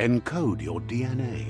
Encode your DNA.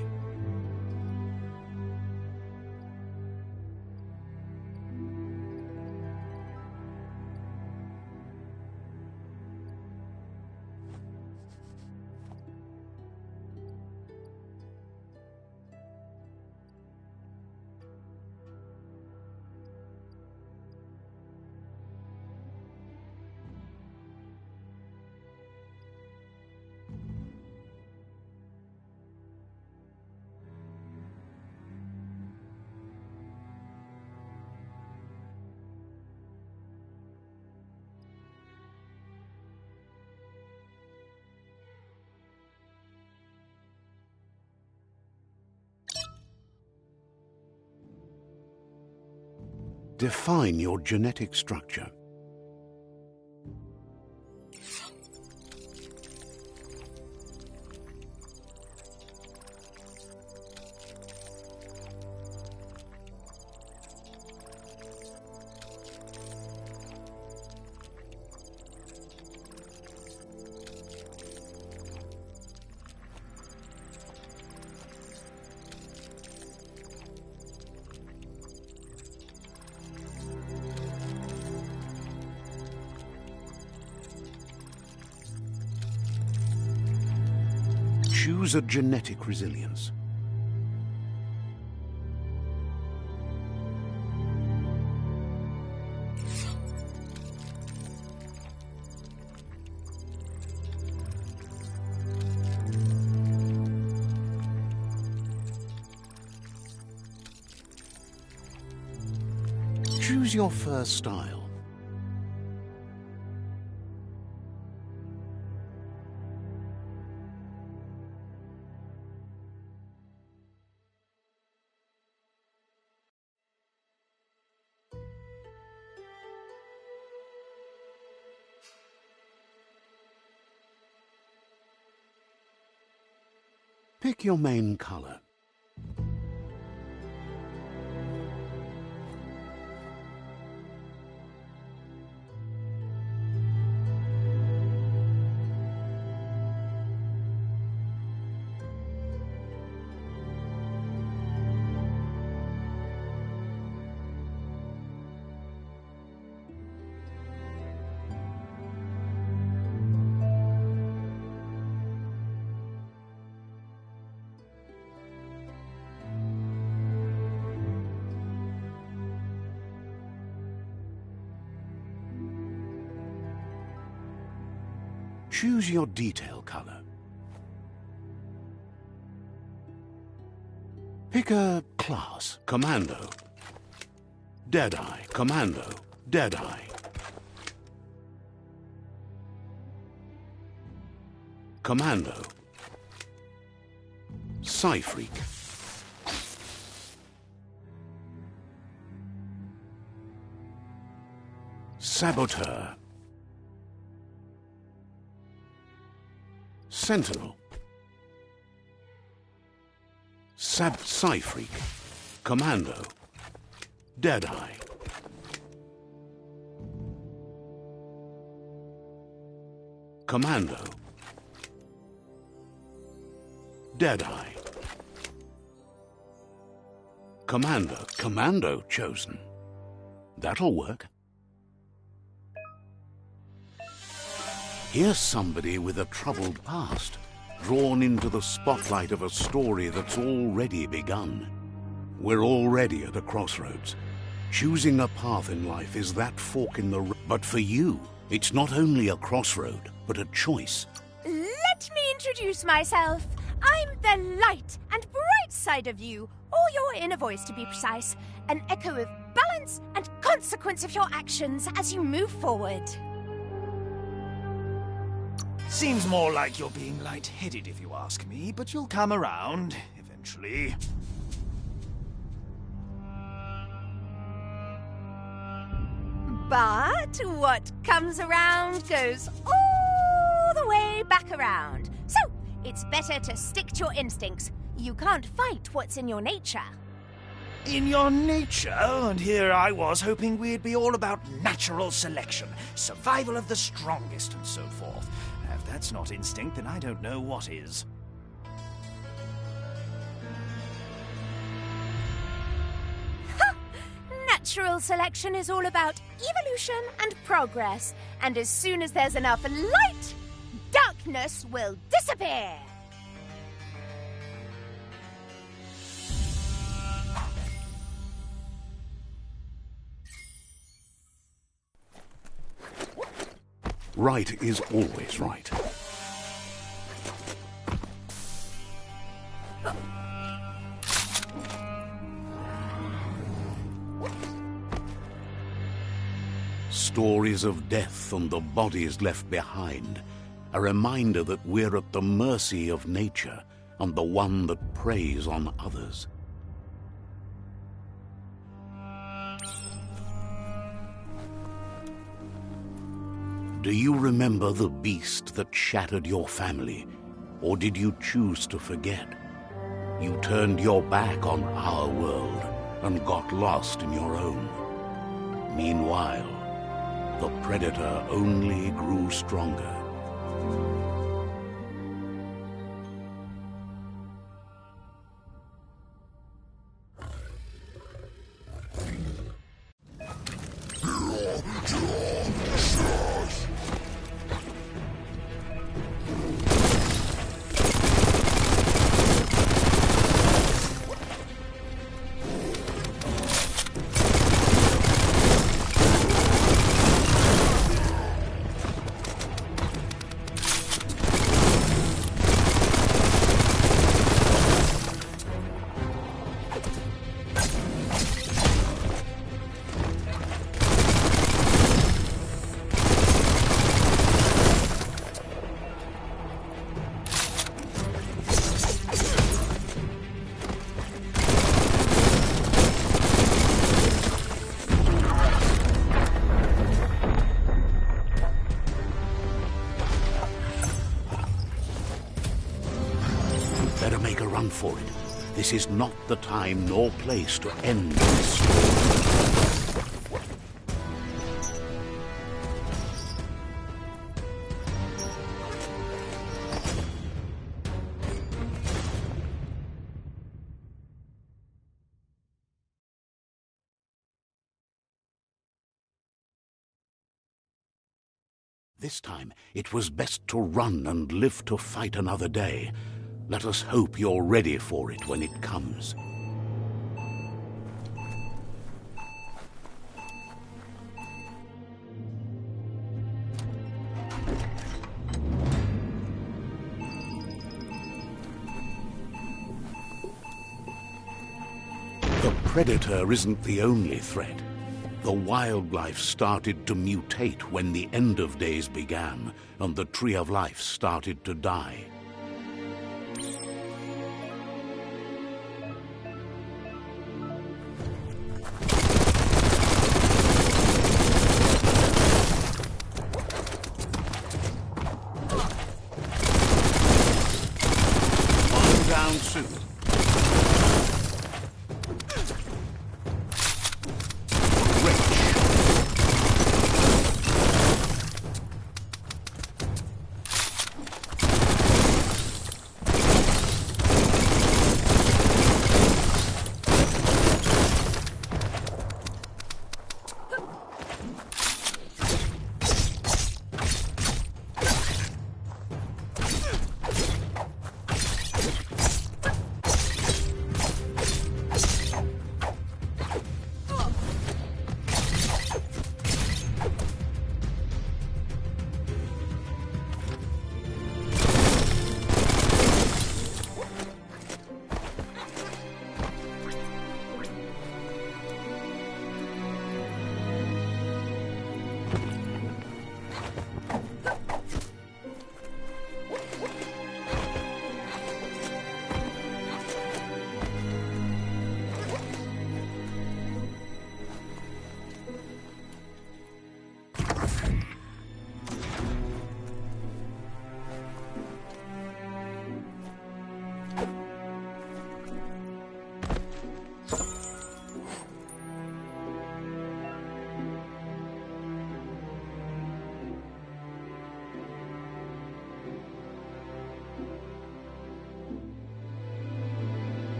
Define your genetic structure. Choose a genetic resilience. Choose your first style. Pick your main color. Choose your detail color. Pick a class. Commando. Deadeye. Commando. Deadeye. Commando. Psy-Freak. Saboteur. Sentinel. Psy-Freak. Commando. Deadeye. Commando. Deadeye. Commando chosen. That'll work. Here's somebody with a troubled past, drawn into the spotlight of a story that's already begun. We're already at a crossroads. Choosing a path in life is that fork in the road. But for you, it's not only a crossroad, but a choice. Let me introduce myself. I'm the light and bright side of you, or your inner voice to be precise, an echo of balance and consequence of your actions as you move forward. Seems more like you're being light-headed if you ask me, but you'll come around eventually. But what comes around goes all the way back around. So, it's better to stick to your instincts. You can't fight what's in your nature. In your nature? And here I was hoping we'd be all about natural selection, survival of the strongest and so forth. If that's not instinct, then I don't know what is. Natural selection is all about evolution and progress, and as soon as there's enough light, darkness will disappear. Right is always right. Stories of death and the bodies left behind, a reminder that we're at the mercy of nature and the one that preys on others. Do you remember the beast that shattered your family, or did you choose to forget? You turned your back on our world and got lost in your own. Meanwhile, the predator only grew stronger. Better make a run for it. This is not the time nor place to end this story. This time, it was best to run and live to fight another day. Let us hope you're ready for it when it comes. The predator isn't the only threat. The wildlife started to mutate when the end of days began, and the tree of life started to die. Down soon.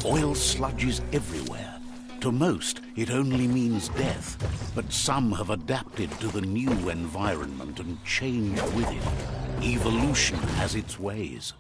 Oil sludges everywhere. To most, it only means death, but some have adapted to the new environment and changed with it. Evolution has its ways.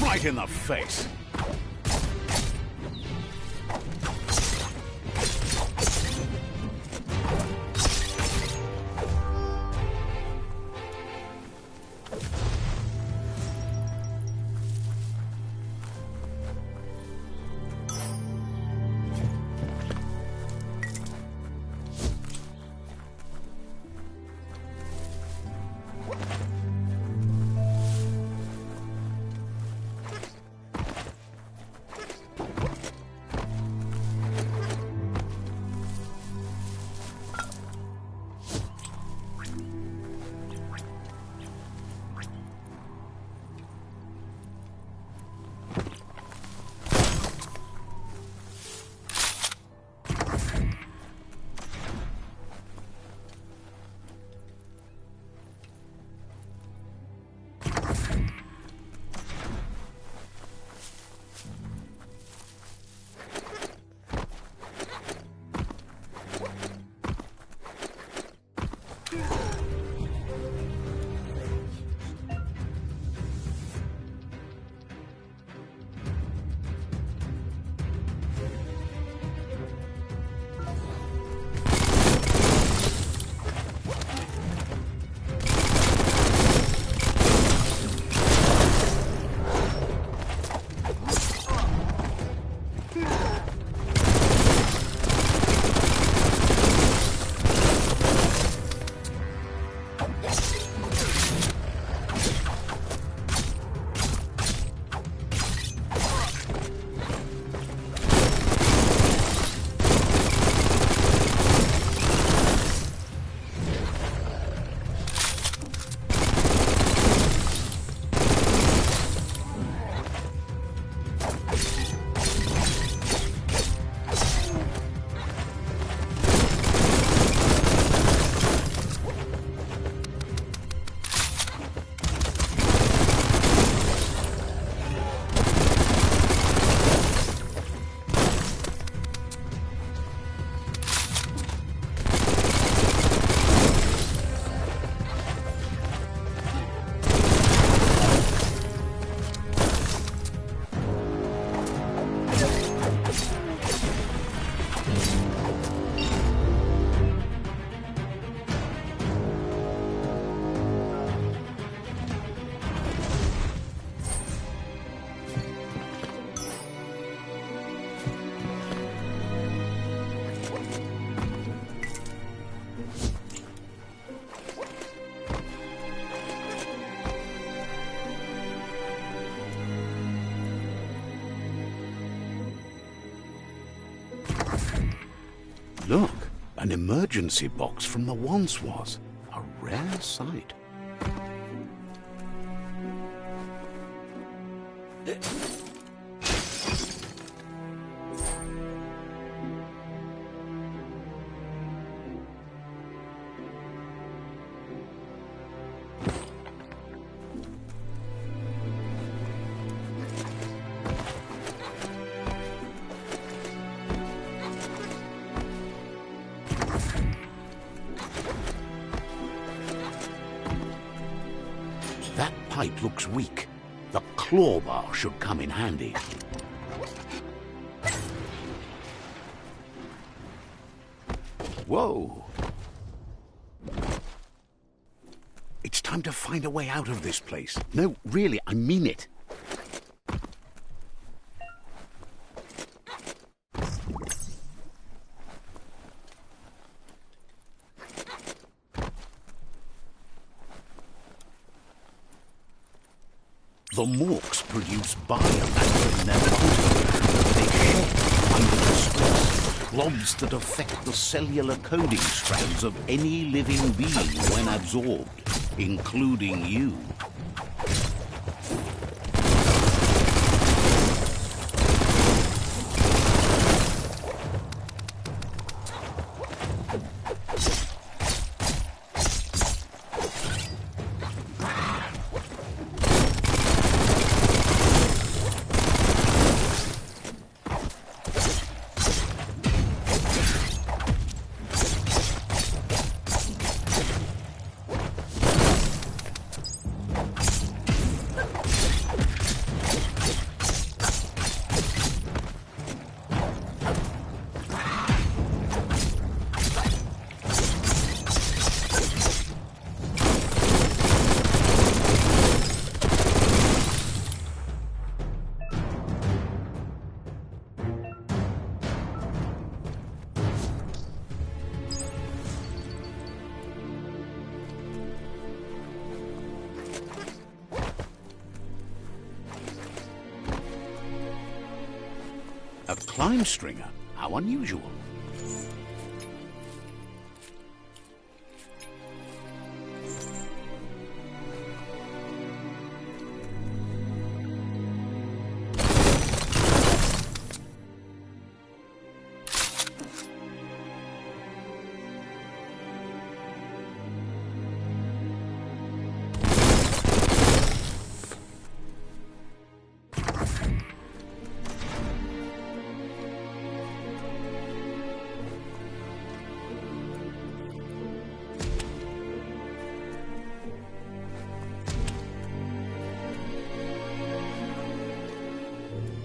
Right in the face. Look, an emergency box from the once was. A rare sight. That pipe looks weak. The claw bar should come in handy. Whoa! It's time to find a way out of this place. No, really, I mean it. The Morks produce biomutant in their bodies. They shed under the stress, blobs that affect the cellular coding strands of any living being when absorbed, including you. A climb stringer? How unusual.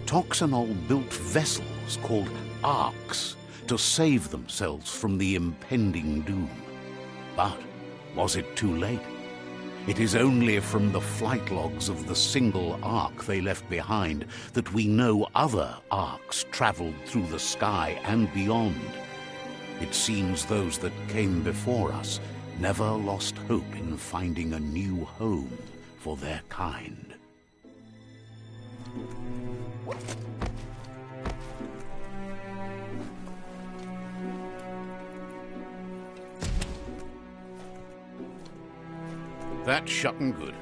Toxanol built vessels called arks to save themselves from the impending doom. But was it too late? It is only from the flight logs of the single ark they left behind that we know other arks traveled through the sky and beyond. It seems those that came before us never lost hope in finding a new home for their kind. That's shutting good.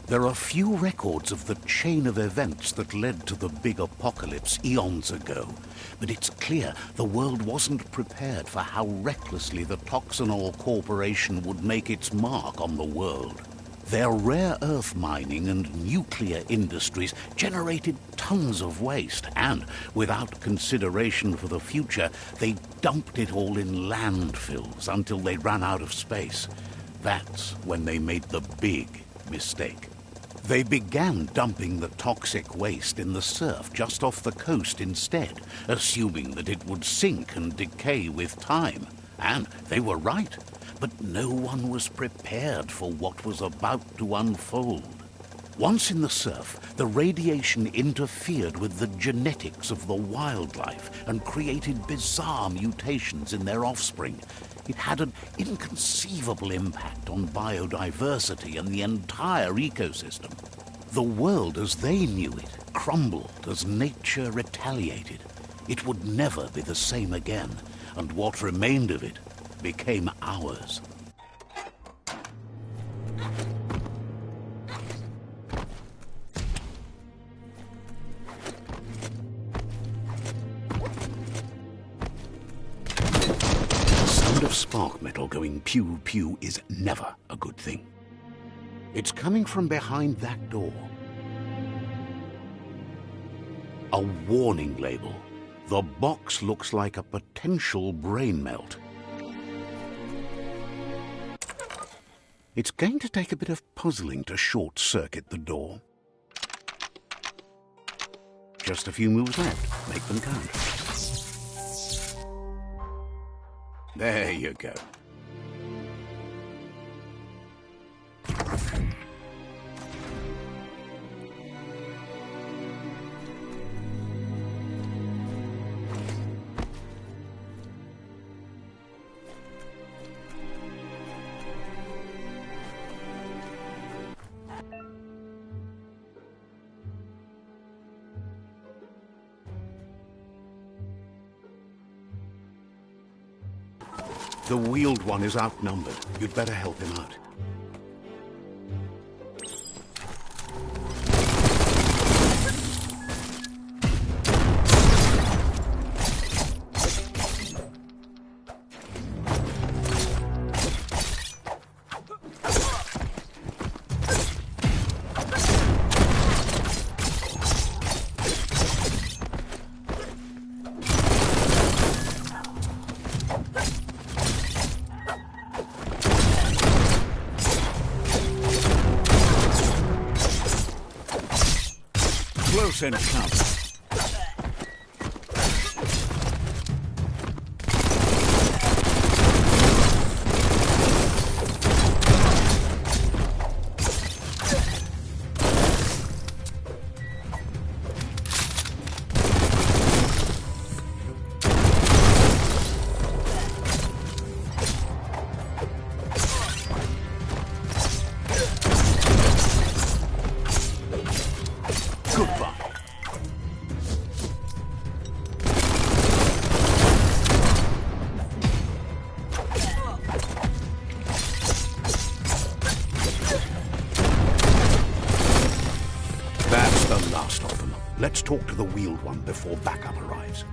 There are few records of the chain of events that led to the big apocalypse eons ago, but it's clear the world wasn't prepared for how recklessly the Toxanol Corporation would make its mark on the world. Their rare earth mining and nuclear industries generated tons of waste, and without consideration for the future, they dumped it all in landfills until they ran out of space. That's when they made the big mistake. They began dumping the toxic waste in the surf just off the coast instead, assuming that it would sink and decay with time. And they were right. But no one was prepared for what was about to unfold. Once in the surf, the radiation interfered with the genetics of the wildlife and created bizarre mutations in their offspring. It had an inconceivable impact on biodiversity and the entire ecosystem. The world as they knew it crumbled as nature retaliated. It would never be the same again, and what remained of it became ours. The sound of spark metal going pew-pew is never a good thing. It's coming from behind that door. A warning label. The box looks like a potential brain melt. It's going to take a bit of puzzling to short-circuit the door. Just a few moves left. Make them count. There you go. The wheeled one is outnumbered. You'd better help him out. Close encounter. That's the last of them. Let's talk to the wheeled one before backup arrives.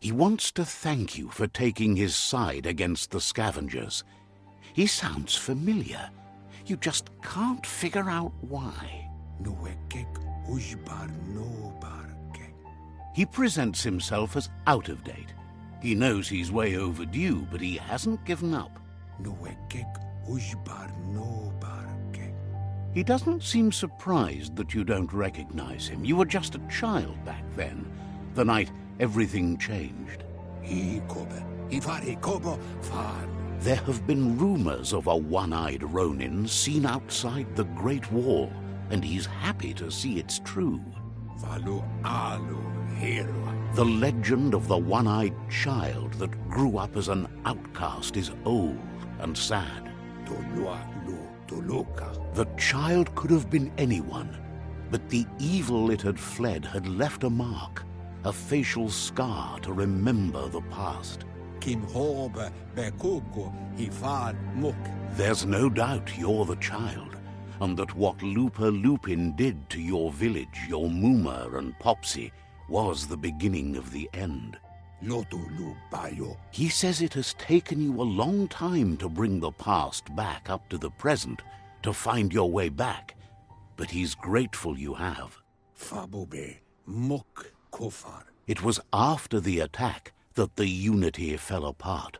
He wants to thank you for taking his side against the scavengers. He sounds familiar. You just can't figure out why. He presents himself as out of date. He knows he's way overdue, but he hasn't given up. He doesn't seem surprised that you don't recognize him. You were just a child back then, the night everything changed. There have been rumors of a one-eyed Ronin seen outside the Great Wall, and he's happy to see it's true. The legend of the one-eyed child that grew up as an outcast is old and sad. The child could have been anyone, but the evil it had fled had left a mark, a facial scar to remember the past. There's no doubt you're the child, and that what Lupa Lupin did to your village, your Muma and Popsy, was the beginning of the end. Lotulu Bayo. He says it has taken you a long time to bring the past back up to the present, to find your way back. But he's grateful you have. Fabobe Mok Kofar. It was after the attack that the unity fell apart.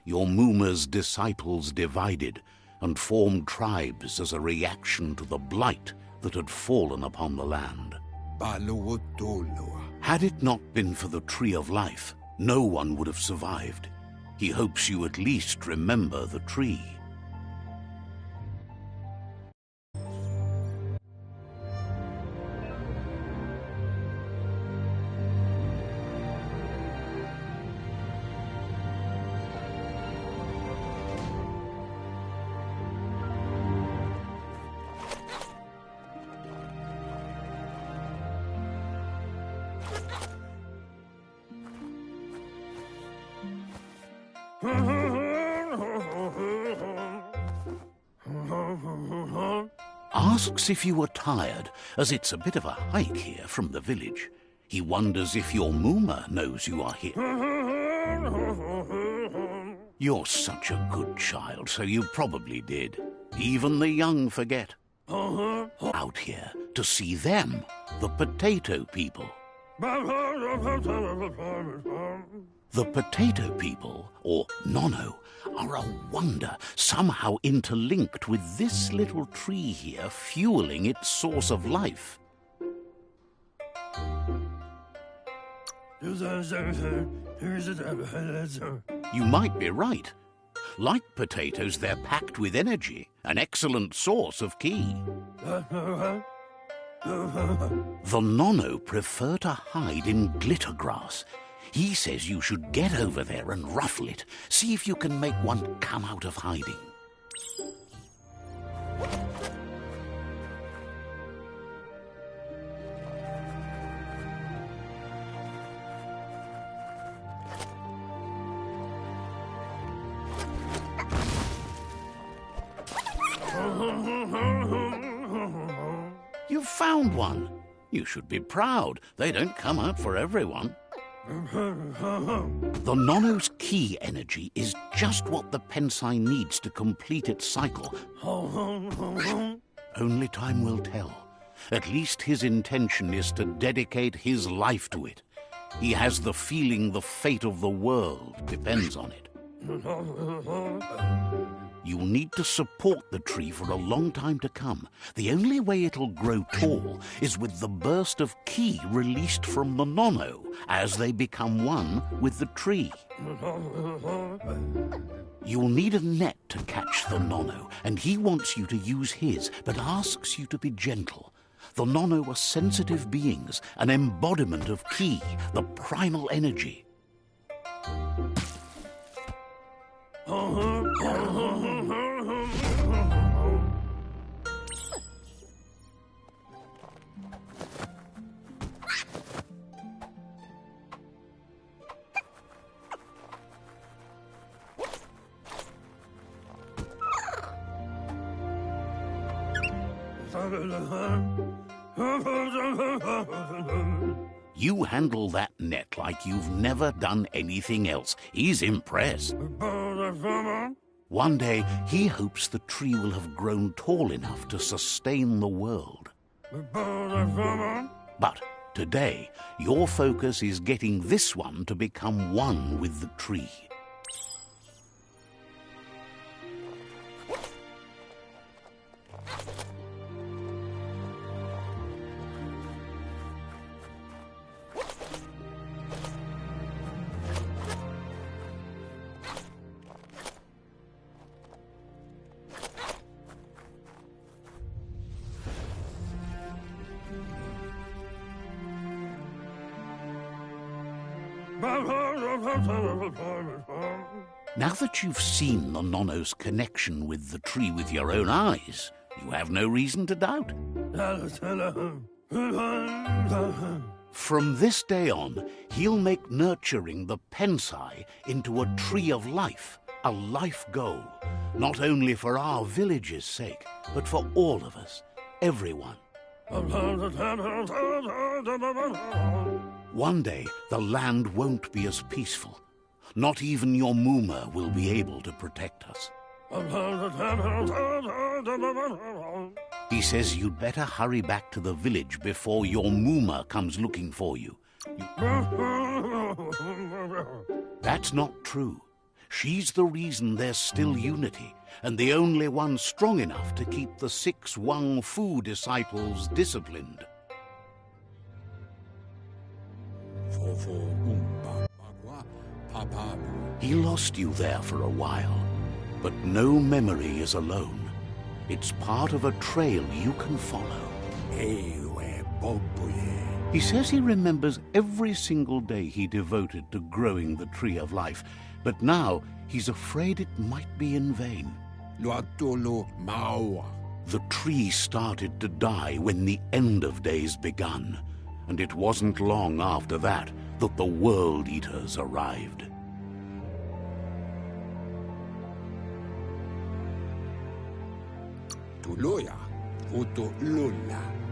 Your Muma's disciples divided and formed tribes as a reaction to the blight that had fallen upon the land. Balowotoloa. Had it not been for the Tree of Life, no one would have survived. He hopes you at least remember the tree. Asks if you were tired, as it's a bit of a hike here from the village. He wonders if your Muma knows you are here. You're such a good child, so you probably did. Even the young forget. Out here to see them, the potato people. The potato people, or Nono, are a wonder, somehow interlinked with this little tree here, fueling its source of life. You might be right. Like potatoes, they're packed with energy, an excellent source of ki. The Nono prefer to hide in glitter grass. He says you should get over there and ruffle it. See if you can make one come out of hiding. You've found one. You should be proud. They don't come out for everyone. The Nono's ki energy is just what the Pensai needs to complete its cycle. Only time will tell. At least his intention is to dedicate his life to it. He has the feeling the fate of the world depends on it. You'll need to support the tree for a long time to come. The only way it'll grow tall is with the burst of ki released from the Nono as they become one with the tree. You'll need a net to catch the Nono, and he wants you to use his, but asks you to be gentle. The Nono are sensitive beings, an embodiment of ki, the primal energy. You handle that net like you've never done anything else. He's impressed. One day, he hopes the tree will have grown tall enough to sustain the world. But today, your focus is getting this one to become one with the tree. Now that you've seen the Nono's connection with the tree with your own eyes, you have no reason to doubt. From this day on, he'll make nurturing the Pensai into a tree of life, a life goal, not only for our village's sake, but for all of us, everyone. One day, the land won't be as peaceful. Not even your Muma will be able to protect us. He says you'd better hurry back to the village before your Muma comes looking for you. That's not true. She's the reason there's still unity, and the only one strong enough to keep the 6 Wang Fu disciples disciplined. He lost you there for a while, but no memory is alone. It's part of a trail you can follow. He says he remembers every single day he devoted to growing the Tree of Life, but now he's afraid it might be in vain. The tree started to die when the end of days begun, and it wasn't long after that that the World Eaters arrived.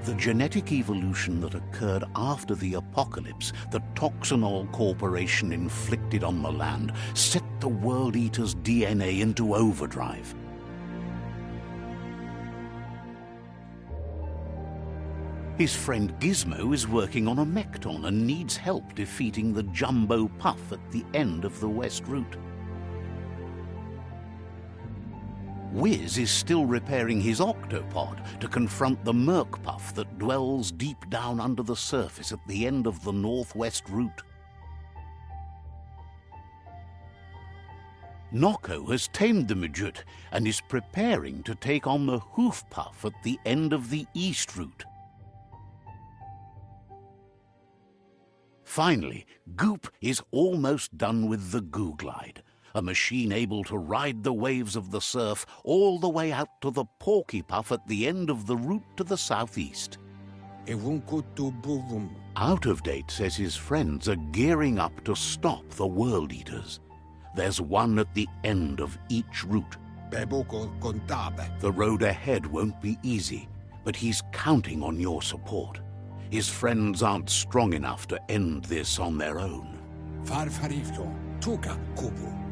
The genetic evolution that occurred after the apocalypse the Toxinol Corporation inflicted on the land set the World Eater's DNA into overdrive. His friend Gizmo is working on a Mekton and needs help defeating the Jumbo Puff at the end of the West Route. Wiz is still repairing his octopod to confront the Merc Puff that dwells deep down under the surface at the end of the Northwest Route. Noko has tamed the Midget and is preparing to take on the Hoof Puff at the end of the East Route. Finally, Goop is almost done with the Goo Glide, a machine able to ride the waves of the surf all the way out to the Porky Puff at the end of the route to the southeast. Out of Date says his friends are gearing up to stop the World Eaters. There's one at the end of each route. The road ahead won't be easy, but he's counting on your support. His friends aren't strong enough to end this on their own.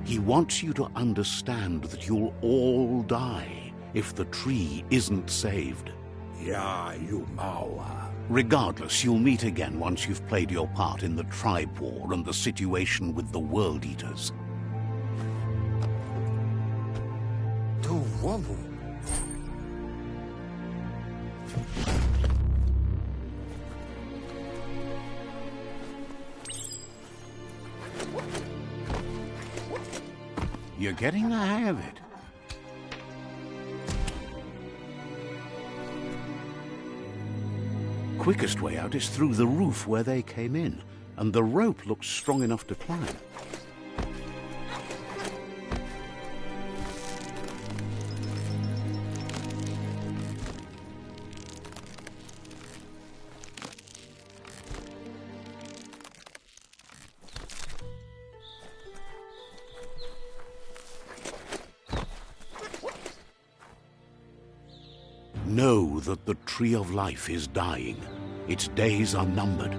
He wants you to understand that you'll all die if the tree isn't saved. Regardless, you'll meet again once you've played your part in the tribe war and the situation with the World Eaters. You're getting the hang of it. Quickest way out is through the roof where they came in, and the rope looks strong enough to climb. Know that the Tree of Life is dying. Its days are numbered.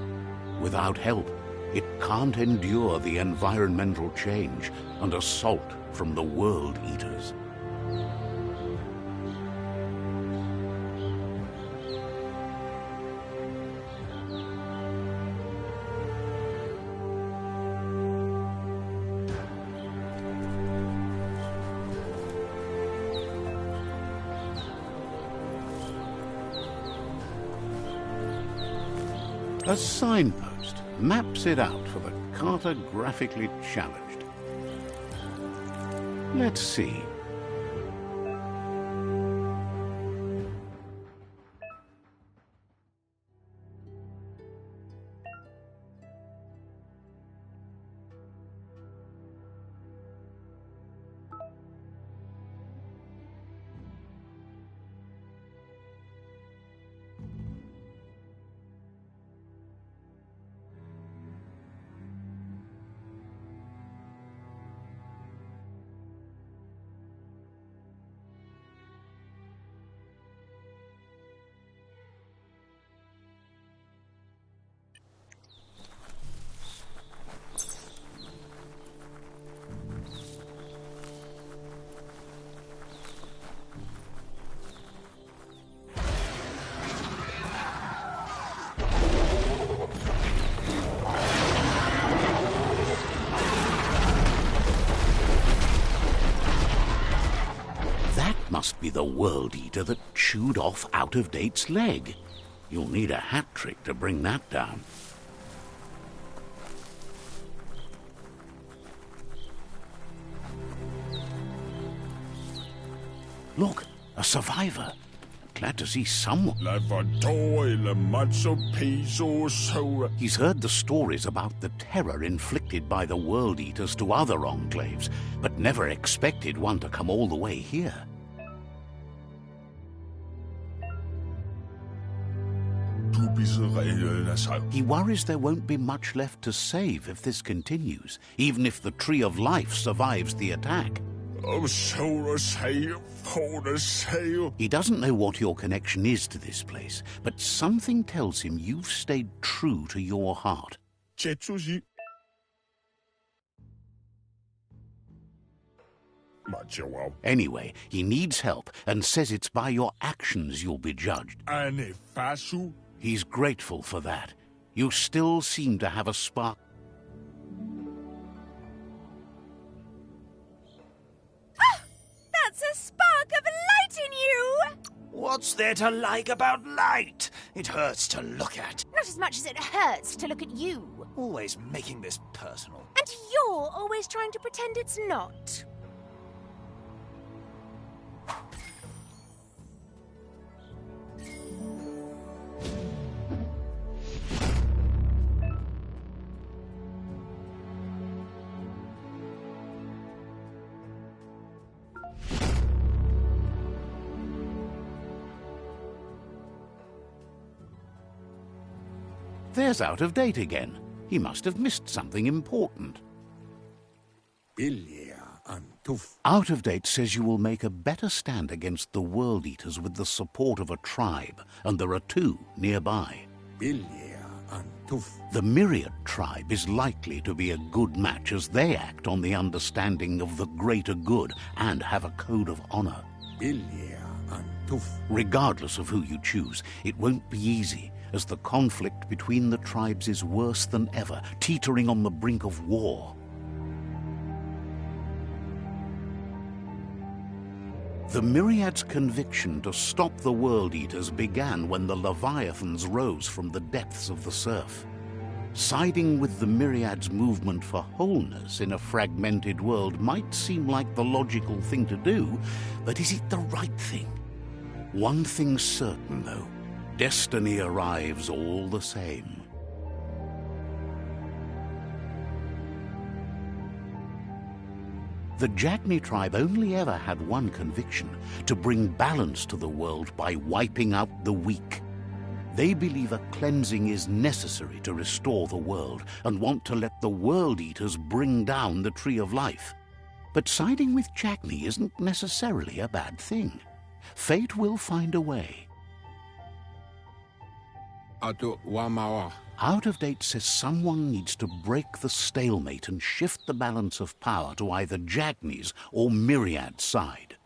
Without help, it can't endure the environmental change and assault from the World Eaters. A signpost maps it out for the cartographically challenged. Let's see. must be the World Eater that chewed off Out-of-Date's leg. You'll need a hat trick to bring that down. Look, a survivor. Glad to see someone. He's heard the stories about the terror inflicted by the World Eaters to other enclaves, but never expected one to come all the way here. He worries there won't be much left to save if this continues, even if the Tree of Life survives the attack. He doesn't know what your connection is to this place, but something tells him you've stayed true to your heart. Anyway, he needs help and says it's by your actions you'll be judged. He's grateful for that. You still seem to have a spark. That's a spark of light in you! What's there to like about light? It hurts to look at. Not as much as it hurts to look at you. Always making this personal. And you're always trying to pretend it's not. There's Out-of-Date again. He must have missed something important. Out-of-Date says you will make a better stand against the World Eaters with the support of a tribe, and there are two nearby. The Myriad tribe is likely to be a good match as they act on the understanding of the greater good and have a code of honor. Regardless of who you choose, it won't be easy, as the conflict between the tribes is worse than ever, teetering on the brink of war. The Myriad's conviction to stop the World Eaters began when the Leviathans rose from the depths of the surf. Siding with the Myriad's movement for wholeness in a fragmented world might seem like the logical thing to do, but is it the right thing? One thing's certain, though. Destiny arrives all the same. The Jagni tribe only ever had one conviction: to bring balance to the world by wiping out the weak. They believe a cleansing is necessary to restore the world and want to let the World Eaters bring down the Tree of Life. But siding with Jagni isn't necessarily a bad thing. Fate will find a way. Out-of-Date says someone needs to break the stalemate and shift the balance of power to either Jagni's or Myriad's side.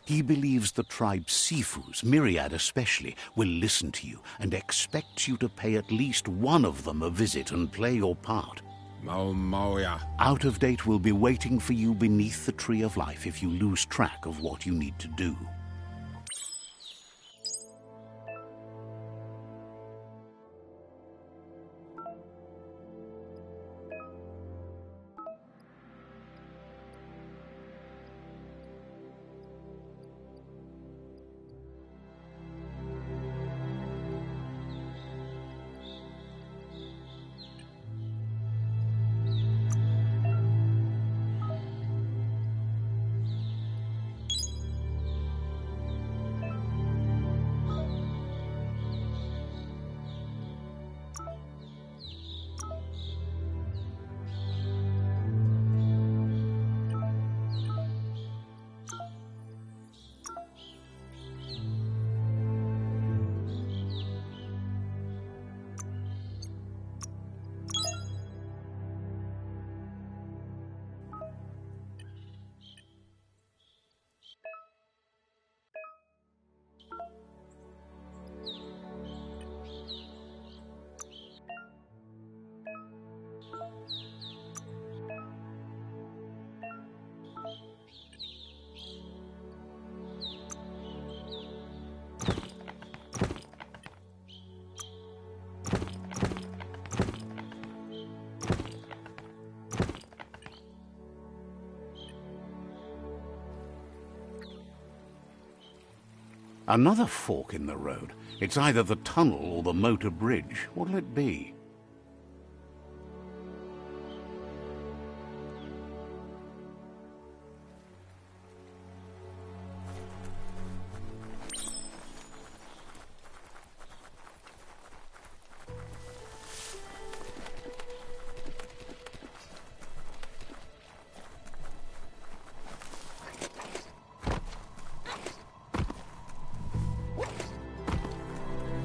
He believes the tribe Sifus, Myriad especially, will listen to you and expects you to pay at least one of them a visit and play your part. Out-of-Date will be waiting for you beneath the Tree of Life if you lose track of what you need to do. Another fork in the road. It's either the tunnel or the motor bridge. What'll it be?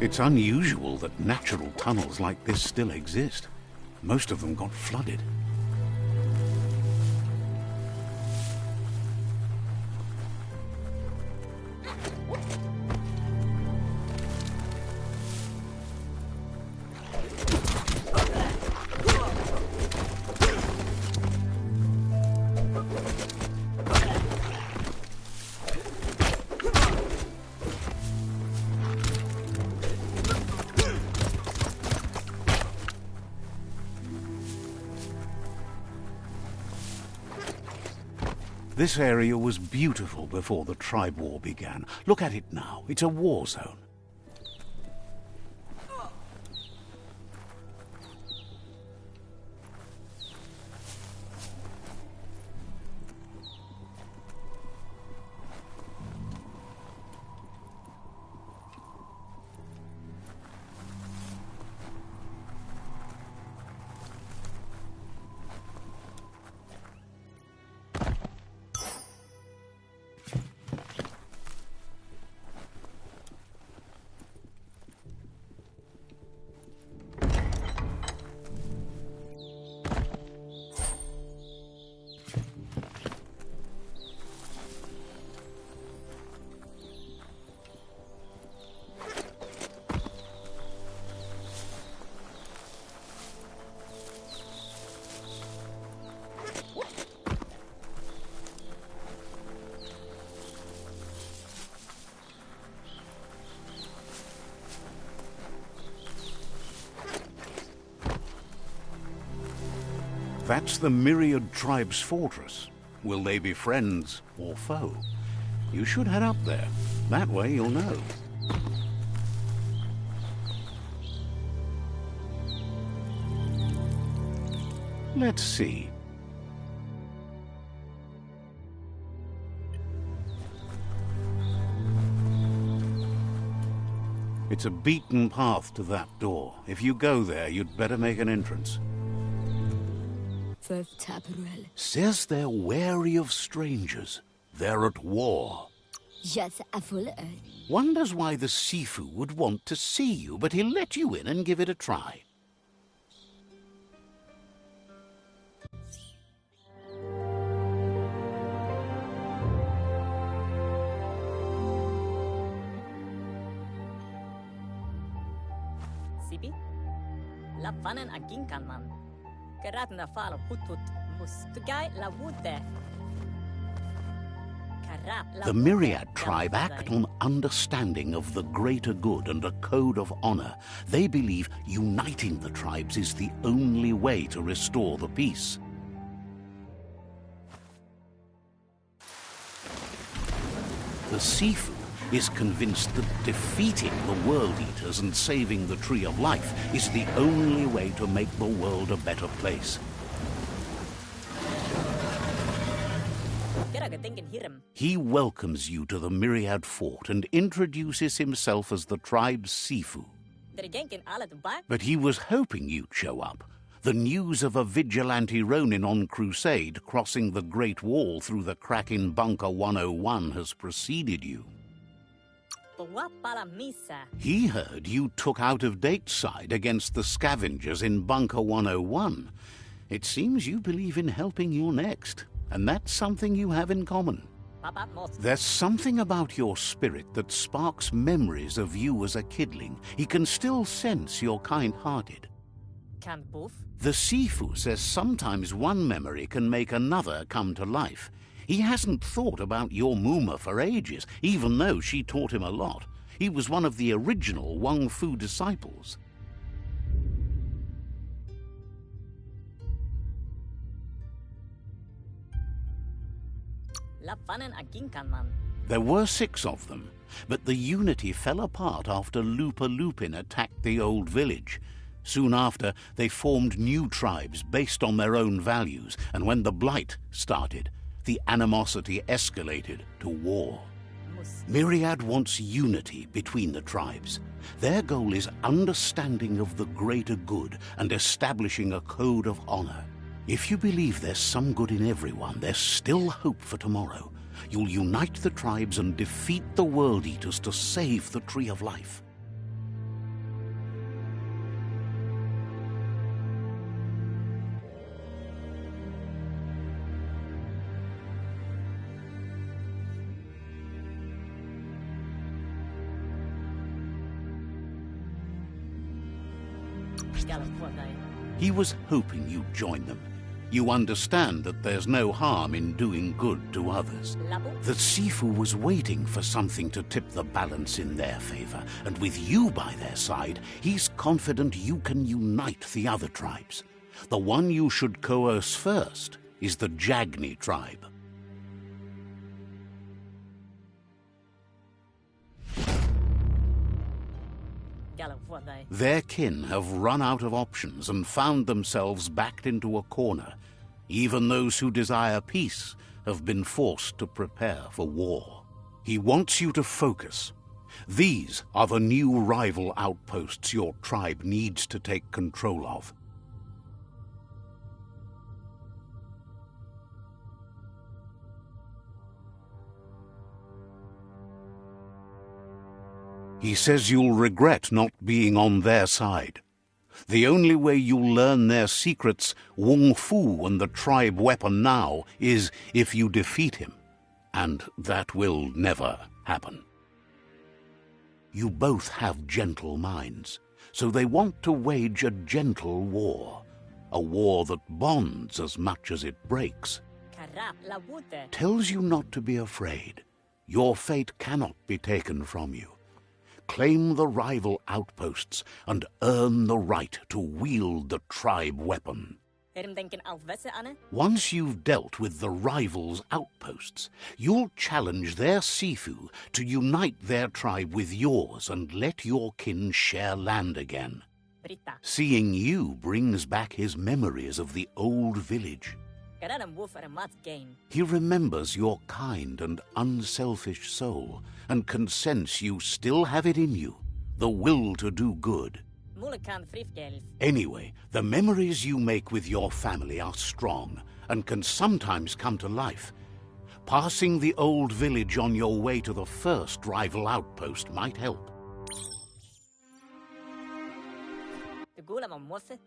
It's unusual that natural tunnels like this still exist. Most of them got flooded. This area was beautiful before the tribe war began. Look at it now. It's a war zone. That's the Myriad Tribe's fortress. Will they be friends or foe? You should head up there. That way you'll know. Let's see. It's a beaten path to that door. If you go there, you'd better make an entrance. Says they're wary of strangers. They're at war. Wonders why the Sifu would want to see you, but he'll let you in and give it a try. Sipi? Lappanen aginkanman. Karatna falo putut mustugai la wute. The Myriad tribe act on understanding of the greater good and a code of honor. They believe uniting the tribes is the only way to restore the peace. The Sifu is convinced that defeating the World Eaters and saving the Tree of Life is the only way to make the world a better place. He welcomes you to the Myriad Fort and introduces himself as the tribe's Sifu. But he was hoping you'd show up. The news of a vigilante Ronin on crusade crossing the Great Wall through the crack in Bunker 101 has preceded you. He heard you took out-of-date side against the scavengers in Bunker 101. It seems you believe in helping your next, and that's something you have in common. There's something about your spirit that sparks memories of you as a kidling. He can still sense you're kind-hearted. The Sifu says sometimes one memory can make another come to life. He hasn't thought about your Muma for ages, even though she taught him a lot. He was one of the original Kung-fu disciples. There were 6 of them, but the unity fell apart after Lupa Lupin attacked the old village. Soon after, they formed new tribes based on their own values, and when the Blight started, the animosity escalated to war. Myriad wants unity between the tribes. Their goal is understanding of the greater good and establishing a code of honor. If you believe there's some good in everyone, there's still hope for tomorrow. You'll unite the tribes and defeat the World Eaters to save the Tree of Life. He was hoping you'd join them. You understand that there's no harm in doing good to others. The Sifu was waiting for something to tip the balance in their favor, and with you by their side, he's confident you can unite the other tribes. The one you should coerce first is the Jagni tribe. Their kin have run out of options and found themselves backed into a corner. Even those who desire peace have been forced to prepare for war. He wants you to focus. These are the new rival outposts your tribe needs to take control of. He says you'll regret not being on their side. The only way you'll learn their secrets, Kung Fu and the tribe weapon now, is if you defeat him. And that will never happen. You both have gentle minds, so they want to wage a gentle war. A war that bonds as much as it breaks. Tells you not to be afraid. Your fate cannot be taken from you. Claim the rival outposts and earn the right to wield the tribe weapon. Once you've dealt with the rivals' outposts, you'll challenge their Sifu to unite their tribe with yours and let your kin share land again. Seeing you brings back his memories of the old village. He remembers your kind and unselfish soul and can sense you still have it in you, the will to do good. Anyway, the memories you make with your family are strong and can sometimes come to life. Passing the old village on your way to the first rival outpost might help.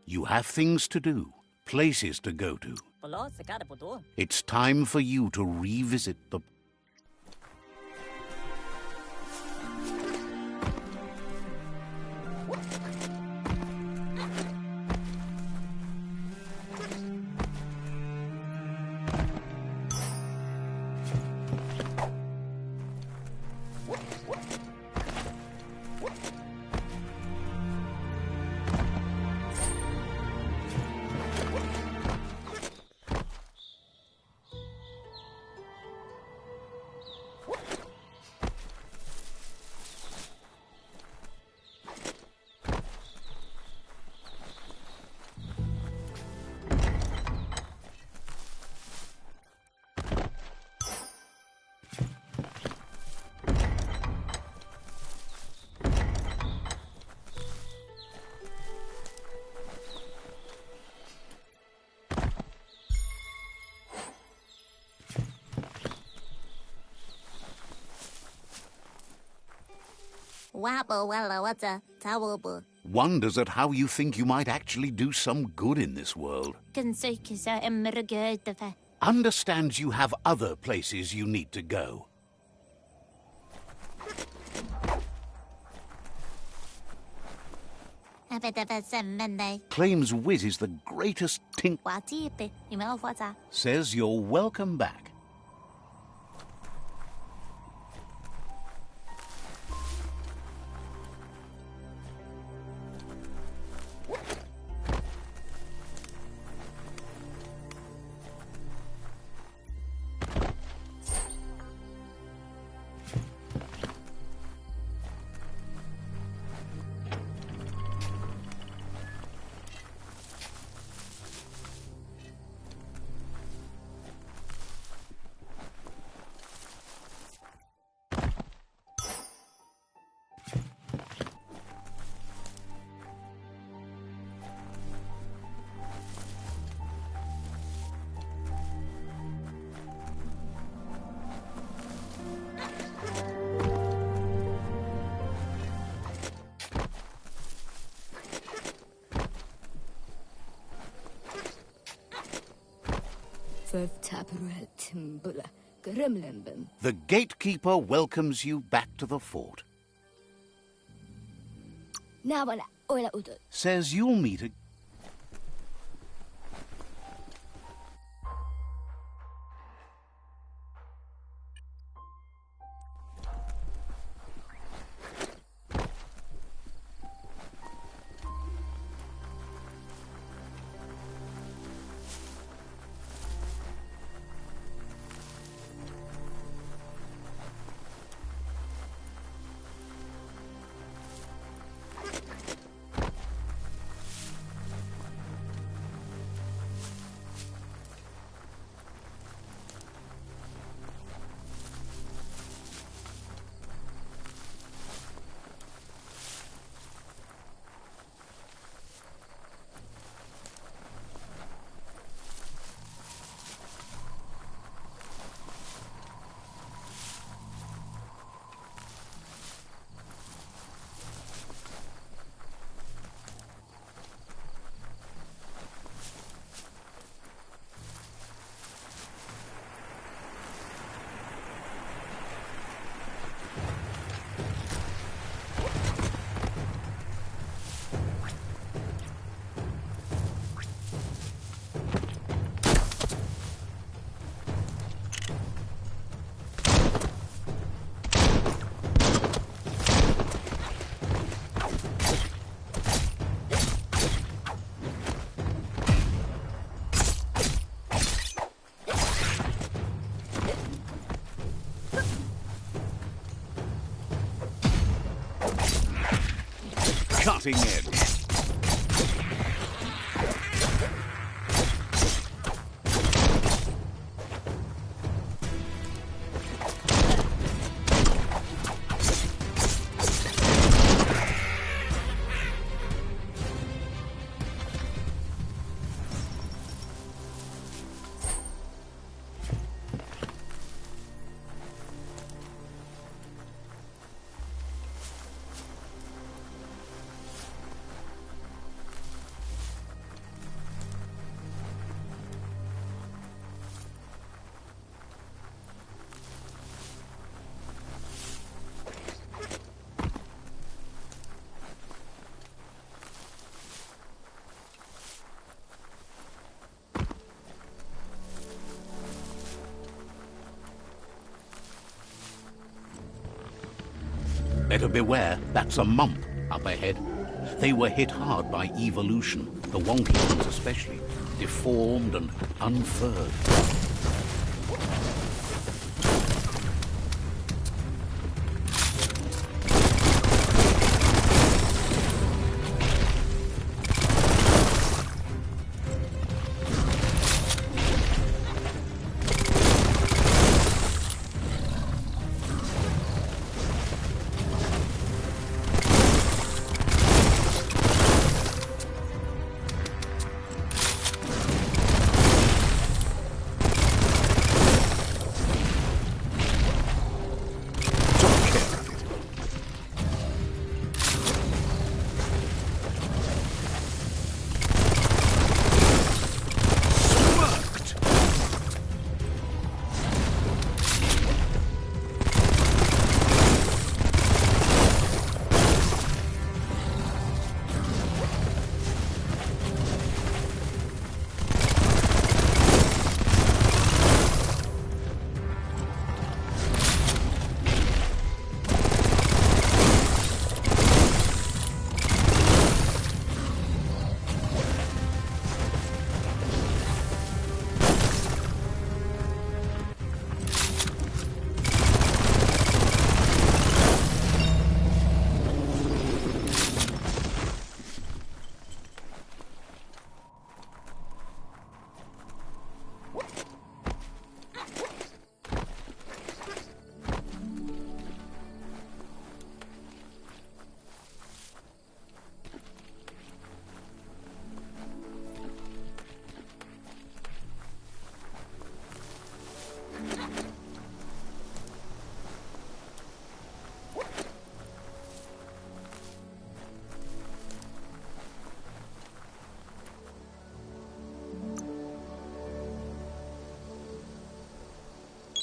You have things to do, places to go to. It's time for you to revisit the... Wonders at how you think you might actually do some good in this world. Understands you have other places you need to go. Claims Wiz is the greatest tink... Says you're welcome back. The gatekeeper welcomes you back to the fort. Says you'll meet a... Cutting edge. Better beware, that's a mump up ahead. They were hit hard by evolution, the wonky ones especially, deformed and unfurred.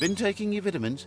Been taking your vitamins?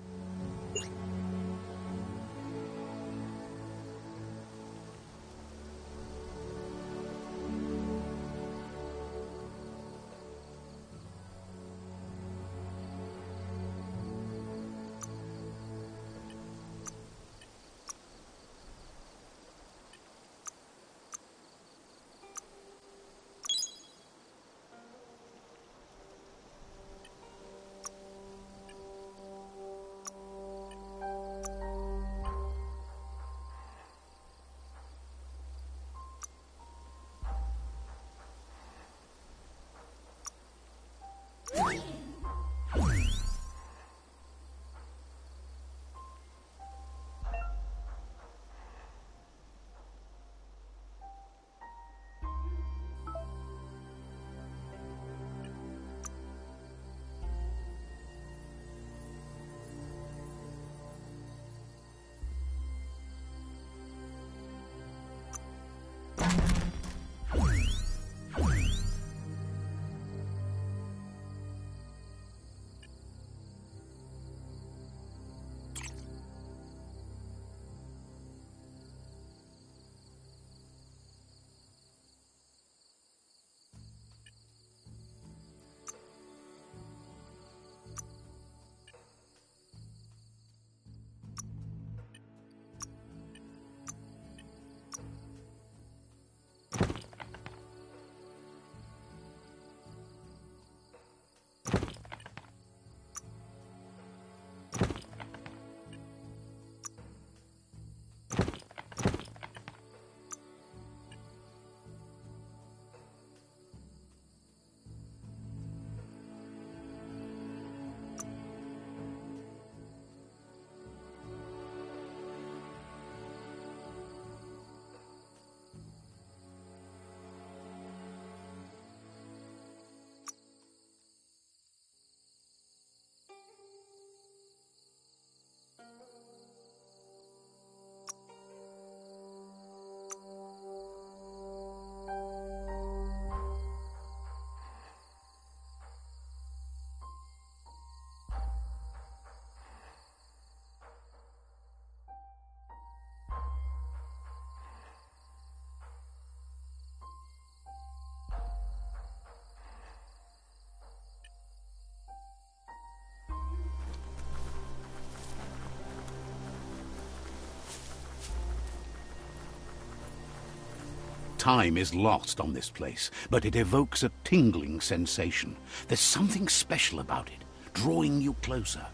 Time is lost on this place, but it evokes a tingling sensation. There's something special about it, drawing you closer.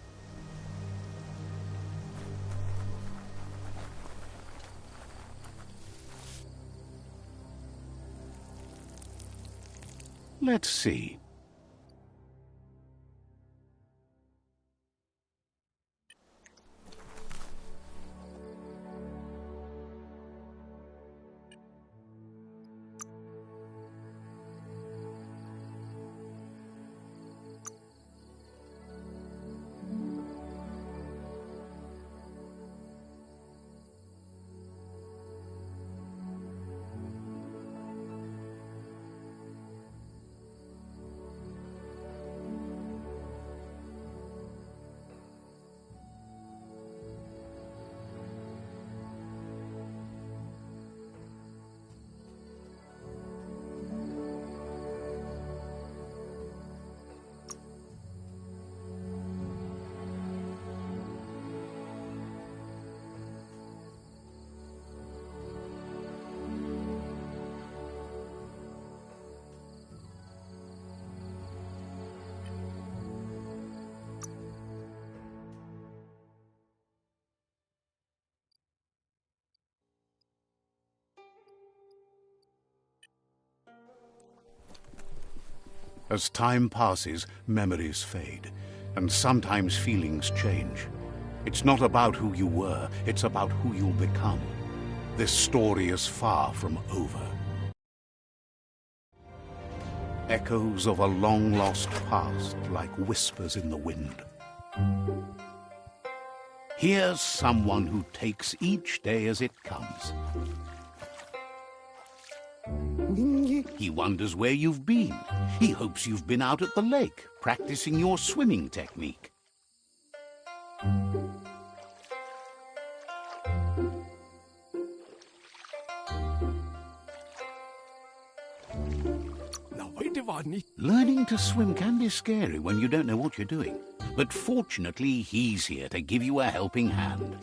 Let's see. As time passes, memories fade, and sometimes feelings change. It's not about who you were, it's about who you'll become. This story is far from over. Echoes of a long-lost past, like whispers in the wind. Here's someone who takes each day as it comes. He wonders where you've been. He hopes you've been out at the lake, practicing your swimming technique. Learning to swim can be scary when you don't know what you're doing. But fortunately, he's here to give you a helping hand.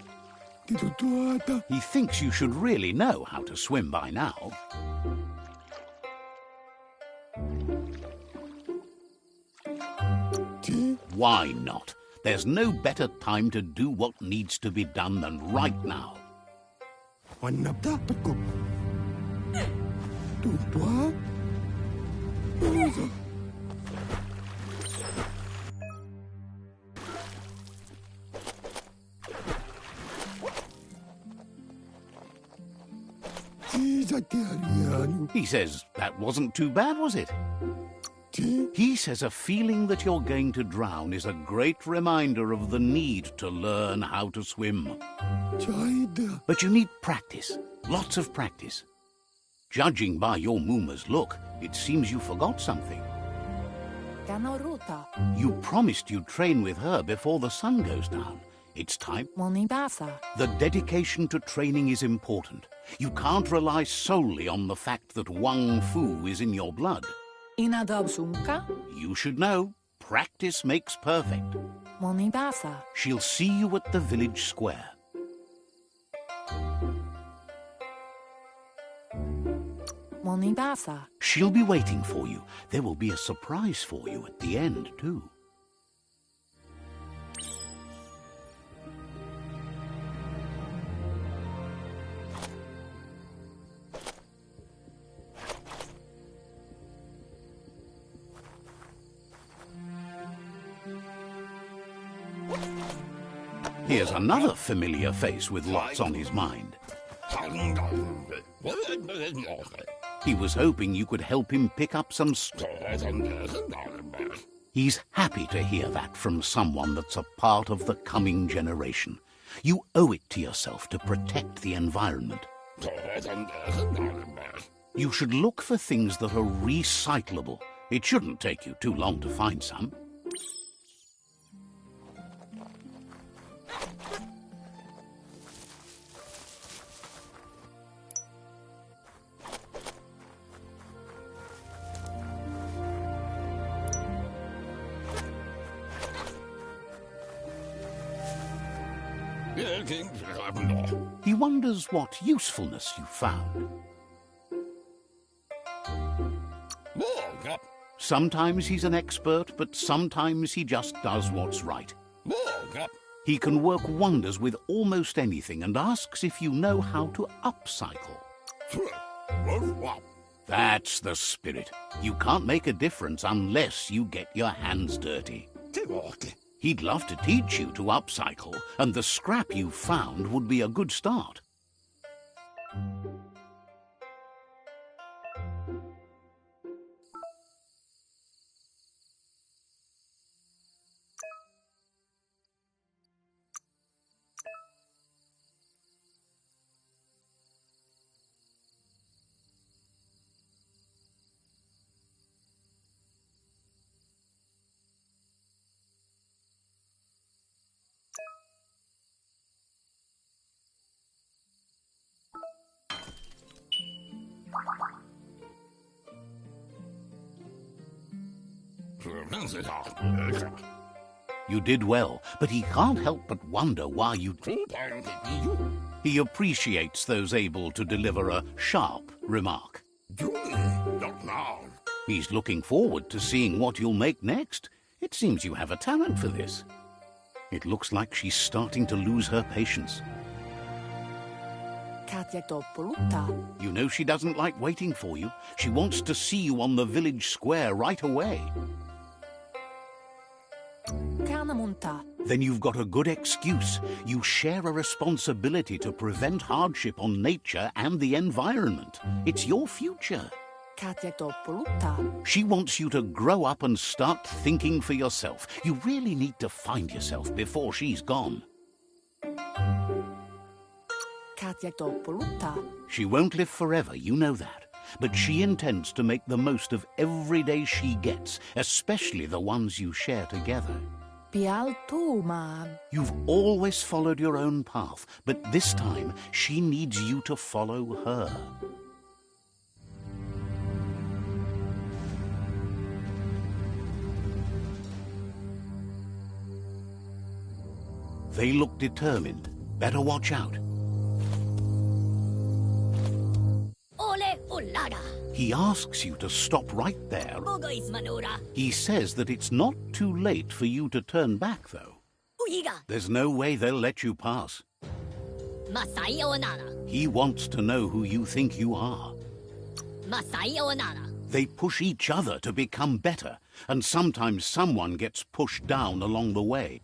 He thinks you should really know how to swim by now. Why not? There's no better time to do what needs to be done than right now. He says that wasn't too bad, was it? He says a feeling that you're going to drown is a great reminder of the need to learn how to swim. But you need practice, lots of practice. Judging by your Mooma's look, it seems you forgot something. You promised you'd train with her before the sun goes down. It's time. The dedication to training is important. You can't rely solely on the fact that Wang Fu is in your blood. You should know, practice makes perfect. She'll see you at the village square. She'll be waiting for you. There will be a surprise for you at the end, too. Here's another familiar face with lots on his mind. He was hoping you could help him pick up some... He's happy to hear that from someone that's a part of the coming generation. You owe it to yourself to protect the environment. You should look for things that are recyclable. It shouldn't take you too long to find some. He wonders what usefulness you found. Sometimes he's an expert, but sometimes he just does what's right. He can work wonders with almost anything and asks if you know how to upcycle. That's the spirit. You can't make a difference unless you get your hands dirty. He'd love to teach you to upcycle, and the scrap you found would be a good start. You did well, but he can't help but wonder why you... He appreciates those able to deliver a sharp remark. He's looking forward to seeing what you'll make next. It seems you have a talent for this. It looks like she's starting to lose her patience. You know she doesn't like waiting for you. She wants to see you on the village square right away. Then you've got a good excuse. You share a responsibility to prevent hardship on nature and the environment. It's your future. She wants you to grow up and start thinking for yourself. You really need to find yourself before she's gone. She won't live forever, you know that. But she intends to make the most of every day she gets, especially the ones you share together. Pial tu, ma. You've always followed your own path, but this time she needs you to follow her. They look determined. Better watch out. Ole ulaga. He asks you to stop right there. Bogois manura. He says that it's not too late for you to turn back, though. Uiga. There's no way they'll let you pass. Masai onana. He wants to know who you think you are. Masai onana. They push each other to become better, and sometimes someone gets pushed down along the way.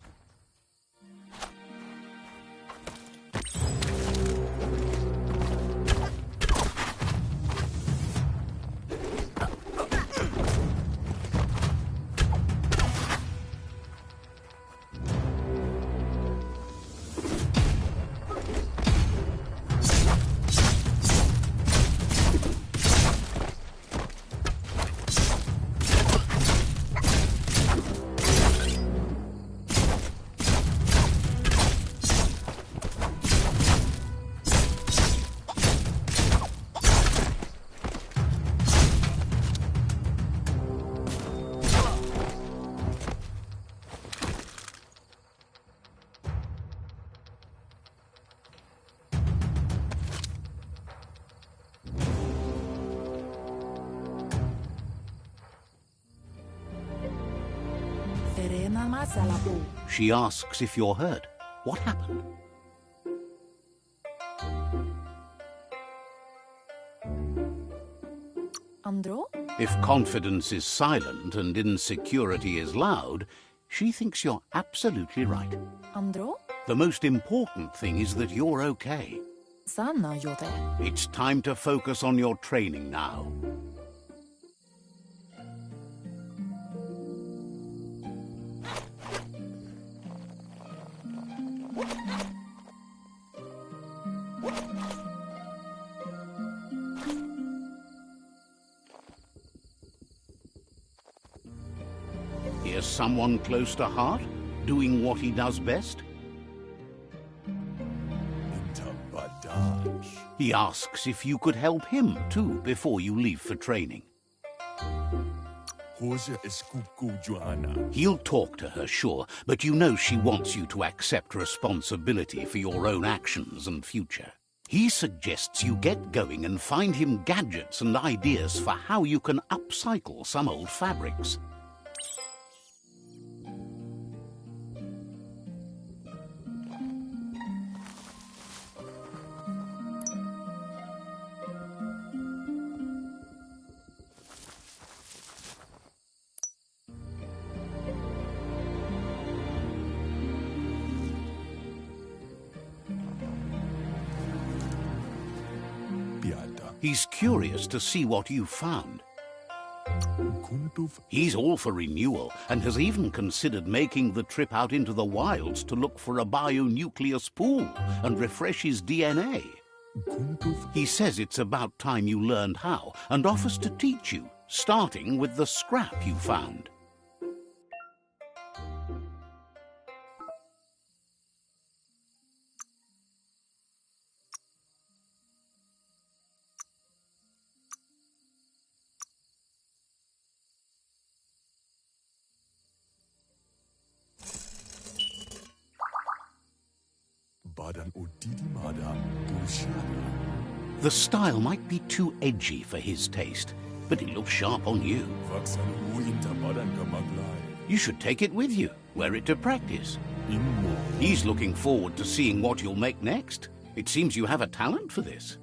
She asks if you're hurt. What happened? Andro? If confidence is silent and insecurity is loud, she thinks you're absolutely right. Andro? The most important thing is that you're okay. Sana yote. It's time to focus on your training now. Here's someone close to heart, doing what he does best. He asks if you could help him too before you leave for training. He'll talk to her, sure, but you know she wants you to accept responsibility for your own actions and future. He suggests you get going and find him gadgets and ideas for how you can upcycle some old fabrics. He's curious to see what you found. He's all for renewal and has even considered making the trip out into the wilds to look for a bionucleus pool and refresh his DNA. He says it's about time you learned how and offers to teach you, starting with the scrap you found. The style might be too edgy for his taste, but it looks sharp on you. You should take it with you, wear it to practice. He's looking forward to seeing what you'll make next. It seems you have a talent for this.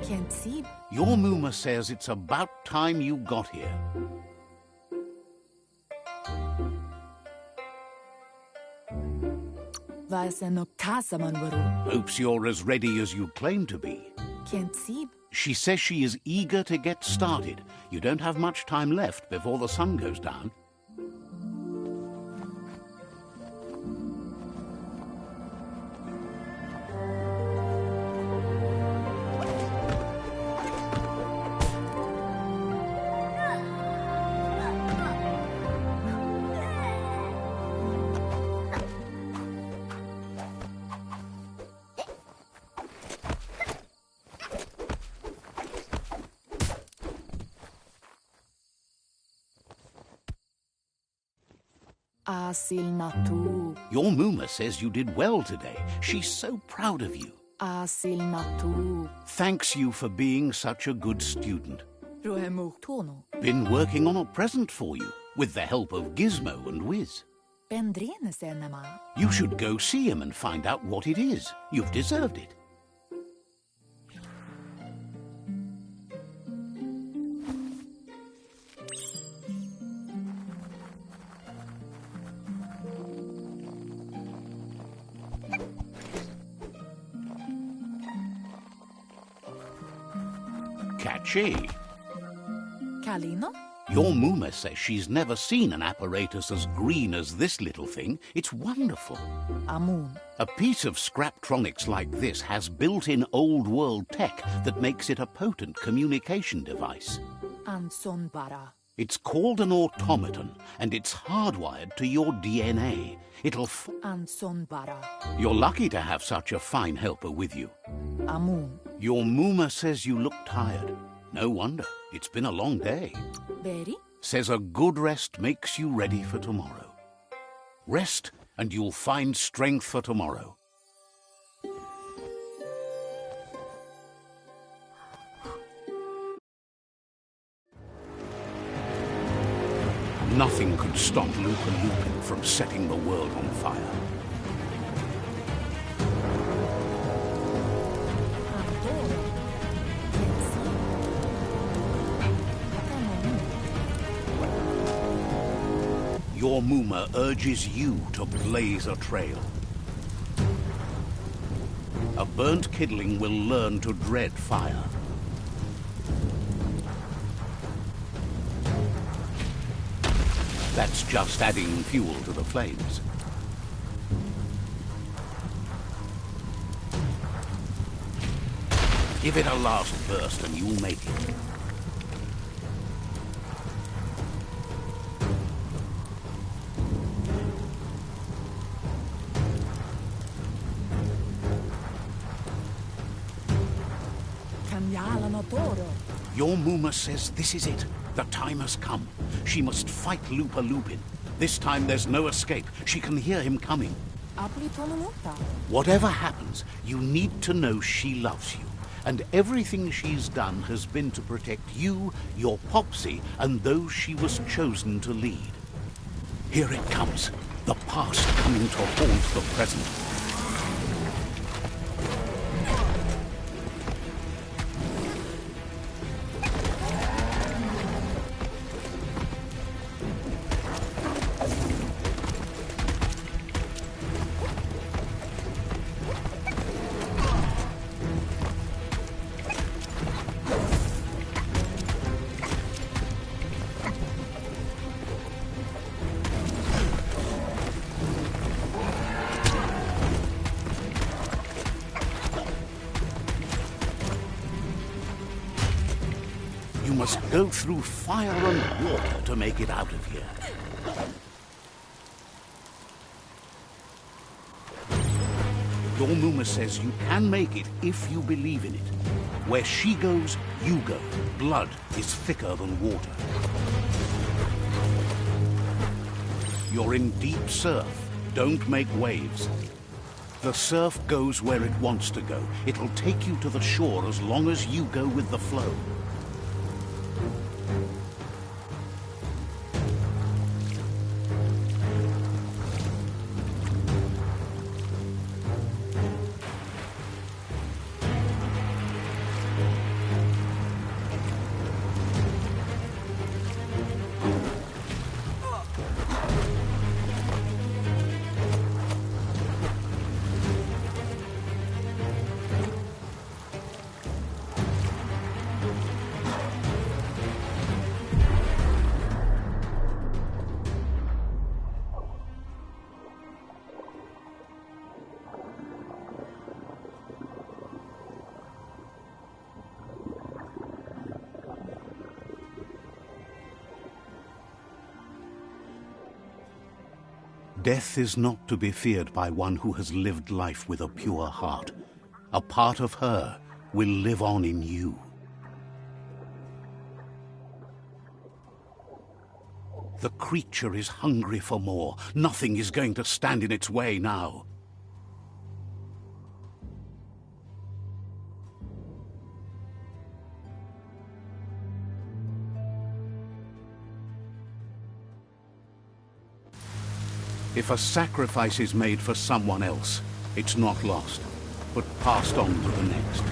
Can't see. Your Muma says it's about time you got here. Hopes you're as ready as you claim to be. Can't see. She says she is eager to get started. You don't have much time left before the sun goes down. Asilnatu. Your Muma says you did well today. She's so proud of you. Asilnatu. Thanks you for being such a good student. Ruemuktono. Been working on a present for you, with the help of Gizmo and Wiz. Bendrene senema. You should go see him and find out what it is. You've deserved it. Catchy. Kalino? Your Muma says she's never seen an apparatus as green as this little thing. It's wonderful. Amun. A piece of Scraptronics like this has built-in old-world tech that makes it a potent communication device. Ansonbara. It's called an automaton, and it's hardwired to your DNA. Ansonbara. You're lucky to have such a fine helper with you. Amun. Your Muma says you look tired. No wonder. It's been a long day. Beri? Says a good rest makes you ready for tomorrow. Rest, and you'll find strength for tomorrow. Nothing could stop Lupa Lupin from setting the world on fire. Your Muma urges you to blaze a trail. A burnt kidling will learn to dread fire. That's just adding fuel to the flames. Give it a last burst and you'll make it. Your Muma says this is it. The time has come. She must fight Lupa Lupin. This time there's no escape. She can hear him coming. Whatever happens, you need to know she loves you. And everything she's done has been to protect you, your Popsy, and those she was chosen to lead. Here it comes. The past coming to haunt the present. You must go through fire and water to make it out of here. Your Muma says you can make it if you believe in it. Where she goes, you go. Blood is thicker than water. You're in deep surf. Don't make waves. The surf goes where it wants to go. It'll take you to the shore as long as you go with the flow. Death is not to be feared by one who has lived life with a pure heart. A part of her will live on in you. The creature is hungry for more. Nothing is going to stand in its way now. If a sacrifice is made for someone else, it's not lost, but passed on to the next.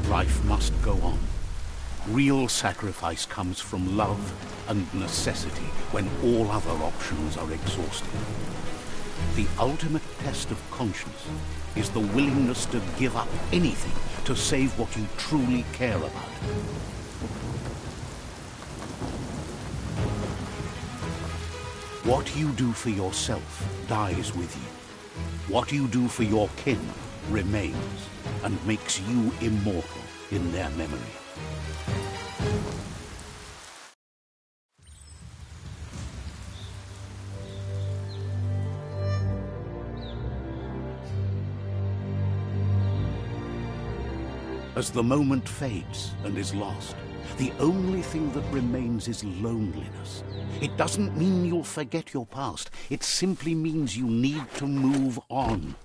Life must go on. Real sacrifice comes from love and necessity when all other options are exhausted. The ultimate test of conscience is the willingness to give up anything to save what you truly care about. What you do for yourself dies with you. What you do for your kin remains and makes you immortal in their memory. As the moment fades and is lost, the only thing that remains is loneliness. It doesn't mean you'll forget your past. It simply means you need to move on.